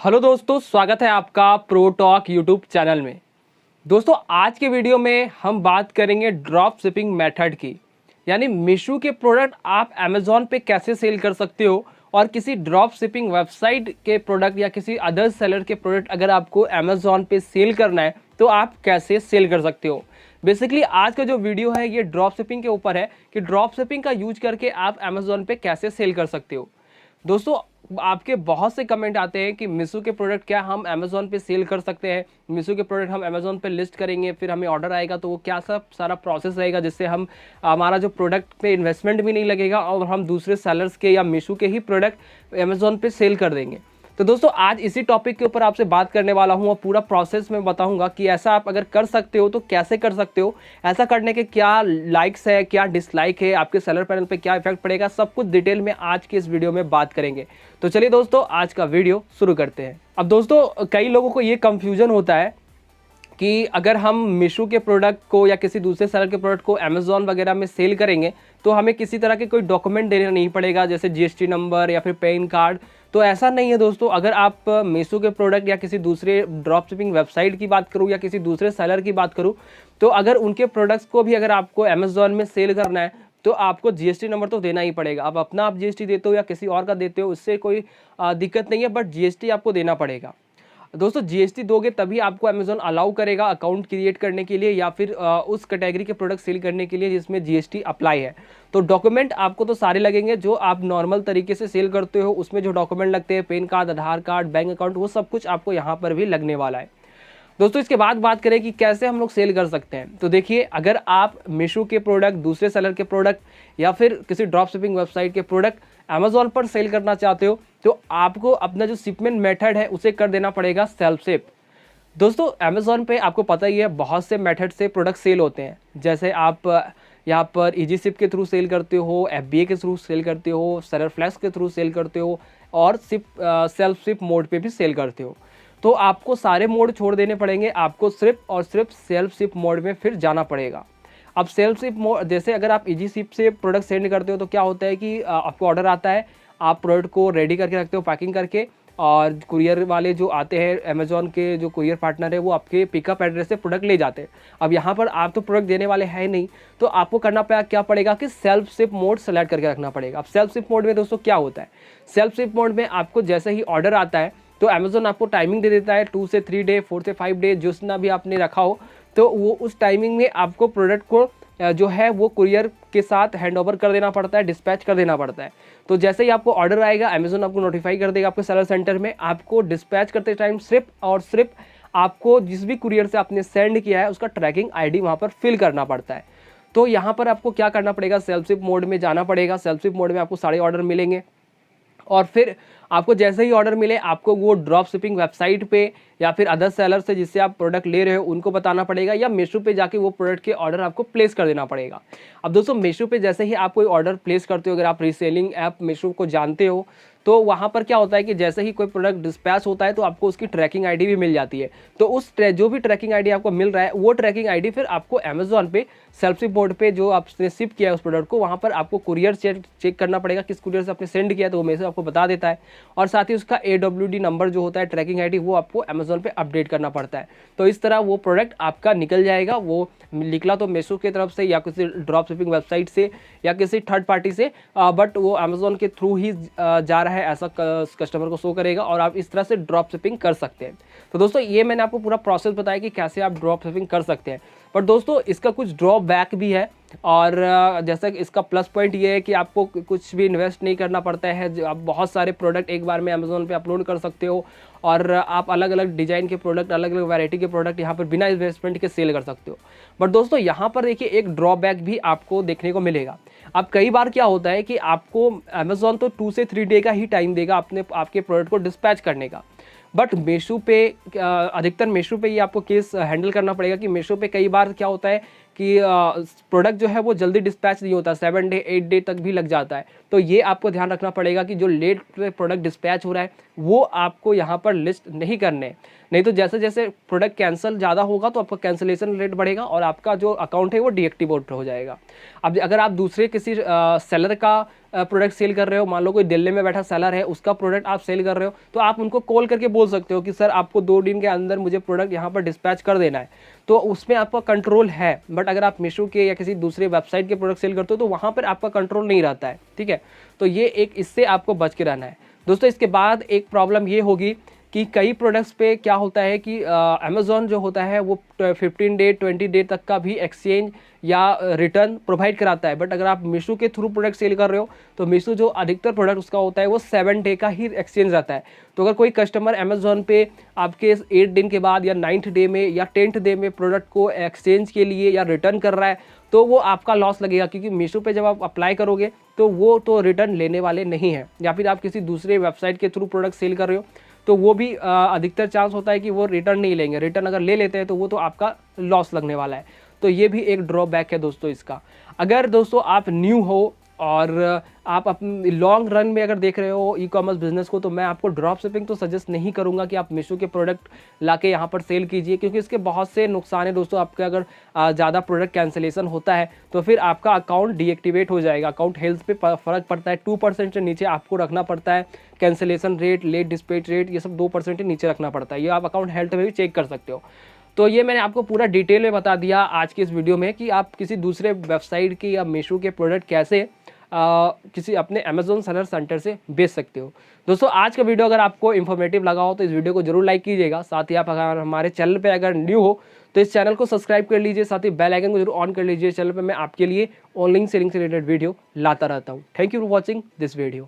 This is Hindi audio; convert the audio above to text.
हेलो दोस्तों, स्वागत है आपका प्रो टॉक यूट्यूब चैनल में। दोस्तों, आज के वीडियो में हम बात करेंगे ड्रॉप शिपिंग मेथड की। यानी मीशो के प्रोडक्ट आप अमेज़ॉन पे कैसे सेल कर सकते हो और किसी ड्रॉप शिपिंग वेबसाइट के प्रोडक्ट या किसी अदर सेलर के प्रोडक्ट अगर आपको अमेज़ॉन पे सेल करना है तो आप कैसे सेल कर सकते हो। बेसिकली आज का जो वीडियो है ये ड्रॉप शिपिंग के ऊपर है कि ड्रॉप शिपिंग का यूज करके आप अमेज़ॉन पे कैसे सेल कर सकते हो। दोस्तों, आपके बहुत से कमेंट आते हैं कि मीशो के प्रोडक्ट क्या हम अमेज़ॉन पे सेल कर सकते हैं, मीशो के प्रोडक्ट हम अमेज़ॉन पे लिस्ट करेंगे, फिर हमें ऑर्डर आएगा तो वो क्या सब सारा प्रोसेस रहेगा जिससे हम हमारा जो प्रोडक्ट पे इन्वेस्टमेंट भी नहीं लगेगा और हम दूसरे सेलर्स के या मीशो के ही प्रोडक्ट अमेज़ॉन पे सेल कर देंगे। तो दोस्तों, आज इसी टॉपिक के ऊपर आपसे बात करने वाला हूँ और पूरा प्रोसेस में बताऊंगा कि ऐसा आप अगर कर सकते हो तो कैसे कर सकते हो, ऐसा करने के क्या लाइक्स है, क्या डिसलाइक है, आपके सेलर पैनल पे क्या इफेक्ट पड़ेगा, सब कुछ डिटेल में आज की इस वीडियो में बात करेंगे। तो चलिए दोस्तों, आज का वीडियो शुरू करते हैं। अब दोस्तों, कई लोगों को ये कंफ्यूजन होता है कि अगर हम मीशो के प्रोडक्ट को या किसी दूसरे सेलर के प्रोडक्ट को अमेज़ॉन वगैरह में सेल करेंगे तो हमें किसी तरह के कोई डॉक्यूमेंट देना नहीं पड़ेगा, जैसे जीएसटी नंबर या फिर पैन कार्ड। तो ऐसा नहीं है दोस्तों। अगर आप मीशो के प्रोडक्ट या किसी दूसरे ड्रॉप शिपिंग वेबसाइट की बात करूँ या किसी दूसरे सेलर की बात करूँ, तो अगर उनके प्रोडक्ट्स को भी अगर आपको अमेज़ॉन में सेल करना है तो आपको जीएसटी नंबर तो देना ही पड़ेगा। अब अपना आप जीएसटी देते हो या किसी और का देते हो, उससे कोई दिक्कत नहीं है, बट जीएसटी आपको देना पड़ेगा। दोस्तों, जीएसटी दोगे तभी आपको अमेज़ॉन अलाउ करेगा अकाउंट क्रिएट करने के लिए या फिर उस कैटेगरी के प्रोडक्ट सेल करने के लिए जिसमें जीएसटी अप्लाई है। तो डॉक्यूमेंट आपको तो सारे लगेंगे जो आप नॉर्मल तरीके से सेल करते हो, उसमें जो डॉक्यूमेंट लगते हैं, पैन कार्ड, आधार कार्ड, बैंक अकाउंट, वो सब कुछ आपको यहाँ पर भी लगने वाला है। दोस्तों, इसके बाद बात करें कि कैसे हम लोग सेल कर सकते हैं। तो देखिए, अगर आप मीशो के प्रोडक्ट, दूसरे सेलर के प्रोडक्ट या फिर किसी ड्रॉप शिपिंग वेबसाइट के प्रोडक्ट अमेज़ॉन पर सेल करना चाहते हो तो आपको अपना जो शिपमेंट मेथड है उसे कर देना पड़ेगा सेल्फ शिप। दोस्तों, अमेज़ॉन पे आपको पता ही है बहुत से मेथड से प्रोडक्ट सेल होते हैं। जैसे आप यहाँ पर इजी शिप के थ्रू सेल करते हो, एफबीए के थ्रू सेल करते हो, सेलर फ्लैश के थ्रू सेल करते हो और सेल्फ शिप मोड पे भी सेल करते हो। तो आपको सारे मोड छोड़ देने पड़ेंगे, आपको सिर्फ और सिर्फ सेल्फ शिप मोड में फिर जाना पड़ेगा। अब सेल्फ शिप मोड, जैसे अगर आप इजी शिप से प्रोडक्ट सेंड करते हो तो क्या होता है कि आपको ऑर्डर आता है, आप प्रोडक्ट को रेडी करके रखते हो पैकिंग करके, और कुरियर वाले जो आते हैं, अमेज़ॉन के जो कुरियर पार्टनर है, वो आपके पिकअप एड्रेस से प्रोडक्ट ले जाते हैं। अब यहाँ पर आप तो प्रोडक्ट देने वाले हैं नहीं, तो आपको करना क्या पड़ेगा कि सेल्फ शिप मोड सेलेक्ट करके रखना पड़ेगा। अब सेल्फ शिप मोड में दोस्तों क्या होता है, सेल्फ शिप मोड में आपको जैसे ही ऑर्डर आता है तो अमेज़ॉन आपको टाइमिंग दे देता है 2 से 3 डे, 4 से 5 डे, जितना भी आपने रखा हो, तो वो उस टाइमिंग में आपको प्रोडक्ट को जो है वो कुरियर के साथ हैंडओवर कर देना पड़ता है, डिस्पैच कर देना पड़ता है। तो जैसे ही आपको ऑर्डर आएगा, अमेज़ॉन आपको नोटिफाई कर देगा आपके सेलर सेंटर में। आपको डिस्पैच करते टाइम सिर्फ और सिर्फ आपको जिस भी कुरियर से आपने सेंड किया है उसका ट्रैकिंग आईडी वहाँ पर फिल करना पड़ता है। तो यहाँ पर आपको क्या करना पड़ेगा, सेल्फ शिप मोड में जाना पड़ेगा। सेल्फ शिप मोड में आपको सारे ऑर्डर मिलेंगे और फिर आपको जैसे ही ऑर्डर मिले आपको वो ड्रॉप शिपिंग वेबसाइट पे या फिर अदर सेलर से जिससे आप प्रोडक्ट ले रहे हो उनको बताना पड़ेगा, या मीशो पे जाके वो प्रोडक्ट के ऑर्डर आपको प्लेस कर देना पड़ेगा। अब दोस्तों, मीशो पे जैसे ही आप कोई ऑर्डर प्लेस करते हो, अगर आप रीसेलिंग ऐप मीशो को जानते हो, तो वहाँ पर क्या होता है कि जैसे ही कोई प्रोडक्ट डिस्पैच होता है तो आपको उसकी ट्रैकिंग आईडी भी मिल जाती है। तो उस जो भी ट्रैकिंग आईडी आपको मिल रहा है वो ट्रैकिंग आईडी फिर आपको अमेज़ॉन पे सेल्फ शिप बोर्ड पे जो आपने शिप किया है उस प्रोडक्ट को, वहाँ पर आपको कुरियर चेक करना पड़ेगा किस कुरियर से आपने सेंड किया, तो वो मैसेज आपको बता देता है। और साथ ही उसका AWD नंबर जो होता है, ट्रैकिंग आईडी, वो आपको अमेज़ॉन पे अपडेट करना पड़ता है। तो इस तरह वो प्रोडक्ट आपका निकल जाएगा। वो निकला तो मीशो की तरफ से या किसी ड्रॉप शिपिंग वेबसाइट से या किसी थर्ड पार्टी से, बट वो अमेज़ॉन के थ्रू ही जा रहा है, ऐसा कस्टमर को शो करेगा और आप इस तरह से ड्रॉप शिपिंग कर सकते हैं। तो दोस्तों, ये मैंने आपको पूरा प्रोसेस बताया कि कैसे आप ड्रॉप शिपिंग कर सकते हैं। बट दोस्तों, इसका कुछ ड्रॉबैक भी है, और जैसा कि इसका प्लस पॉइंट ये है कि आपको कुछ भी इन्वेस्ट नहीं करना पड़ता है। आप बहुत सारे प्रोडक्ट एक बार में अमेज़ॉन पे अपलोड कर सकते हो और आप अलग अलग डिज़ाइन के प्रोडक्ट, अलग अलग वैरायटी के प्रोडक्ट यहाँ पर बिना इन्वेस्टमेंट के सेल कर सकते हो। बट दोस्तों, यहाँ पर देखिए एक ड्रॉबैक भी आपको देखने को मिलेगा। अब कई बार क्या होता है कि आपको अमेज़ॉन तो 2 से 3 डे का ही टाइम देगा आपके प्रोडक्ट को डिस्पैच करने का, बट मीशो पे अधिकतर मीशो पे ये आपको केस हैंडल करना पड़ेगा कि मीशो पे कई बार क्या होता है कि प्रोडक्ट जो है वो जल्दी डिस्पैच नहीं होता, 7 डे 8 डे तक भी लग जाता है। तो ये आपको ध्यान रखना पड़ेगा कि जो लेट प्रोडक्ट डिस्पैच हो रहा है वो आपको यहाँ पर लिस्ट नहीं करने, नहीं तो जैसे जैसे प्रोडक्ट कैंसिल ज़्यादा होगा तो आपका कैंसिलेशन रेट बढ़ेगा और आपका जो अकाउंट है वो डीएक्टिवेट हो जाएगा। अब अगर आप दूसरे किसी सेलर का प्रोडक्ट सेल कर रहे हो, मान लो कोई दिल्ली में बैठा सेलर है, उसका प्रोडक्ट आप सेल कर रहे हो, तो आप उनको कॉल करके बोल सकते हो कि सर आपको 2 दिन के अंदर मुझे प्रोडक्ट यहाँ पर डिस्पैच कर देना है, तो उसमें आपका कंट्रोल है। बट अगर आप मीशो के या किसी दूसरे वेबसाइट के प्रोडक्ट सेल करते हो तो वहाँ पर आपका कंट्रोल नहीं रहता है, ठीक है। तो ये एक, इससे आपको बच के रहना है दोस्तों। इसके बाद एक प्रॉब्लम ये होगी कि कई प्रोडक्ट्स पे क्या होता है कि अमेज़ॉन जो होता है वो 15 डे 20 डे तक का भी एक्सचेंज या रिटर्न प्रोवाइड कराता है। बट अगर आप मीशो के थ्रू प्रोडक्ट सेल कर रहे हो तो मीशो जो अधिकतर प्रोडक्ट उसका होता है वो 7 डे का ही एक्सचेंज रहता है। तो अगर कोई कस्टमर अमेज़ॉन पे आपके 8 दिन के बाद या 9th डे में या 10th डे में प्रोडक्ट को एक्सचेंज के लिए या रिटर्न कर रहा है तो वो आपका लॉस लगेगा, क्योंकि मीशो पे जब आप अप्लाई करोगे तो वो तो रिटर्न लेने वाले नहीं हैं। या फिर आप किसी दूसरे वेबसाइट के थ्रू प्रोडक्ट सेल कर रहे हो तो वो भी अधिकतर चांस होता है कि वो रिटर्न नहीं लेंगे। रिटर्न अगर ले लेते हैं तो वो तो आपका लॉस लगने वाला है। तो ये भी एक ड्रॉबैक है दोस्तों इसका। अगर दोस्तों आप न्यू हो और आप अपने लॉन्ग रन में अगर देख रहे हो ई कॉमर्स बिजनेस को, तो मैं आपको ड्रॉप शिपिंग तो सजेस्ट नहीं करूंगा कि आप मीशो के प्रोडक्ट लाके यहाँ पर सेल कीजिए, क्योंकि इसके बहुत से नुकसान है दोस्तों। आपके अगर ज़्यादा प्रोडक्ट कैंसिलेशन होता है तो फिर आपका अकाउंट डीएक्टिवेट हो जाएगा। अकाउंट हेल्थ पे फ़र्क पड़ता है, 2% से नीचे आपको रखना पड़ता है। Cancellation rate, late dispatch rate, ये सब 2% के नीचे रखना पड़ता है। ये आप अकाउंट हेल्थ में भी चेक कर सकते हो। तो ये मैंने आपको पूरा डिटेल में बता दिया आज की इस वीडियो में कि आप किसी दूसरे वेबसाइट की या मीशो के प्रोडक्ट कैसे किसी अपने अमेज़ॉन सेलर सेंटर से बेच सकते हो। दोस्तों आज का वीडियो अगर आपको इन्फॉर्मेटिव लगा हो तो इस वीडियो को जरूर लाइक कीजिएगा। साथ ही आप अगर हमारे चैनल पे अगर न्यू हो तो इस चैनल को सब्सक्राइब कर लीजिए, साथ ही बेल आइकन को जरूर ऑन कर लीजिए। चैनल पे मैं आपके लिए ऑनलाइन सेलिंग से रिलेटेड वीडियो लाता रहता हूँ। Thank you for watching this video.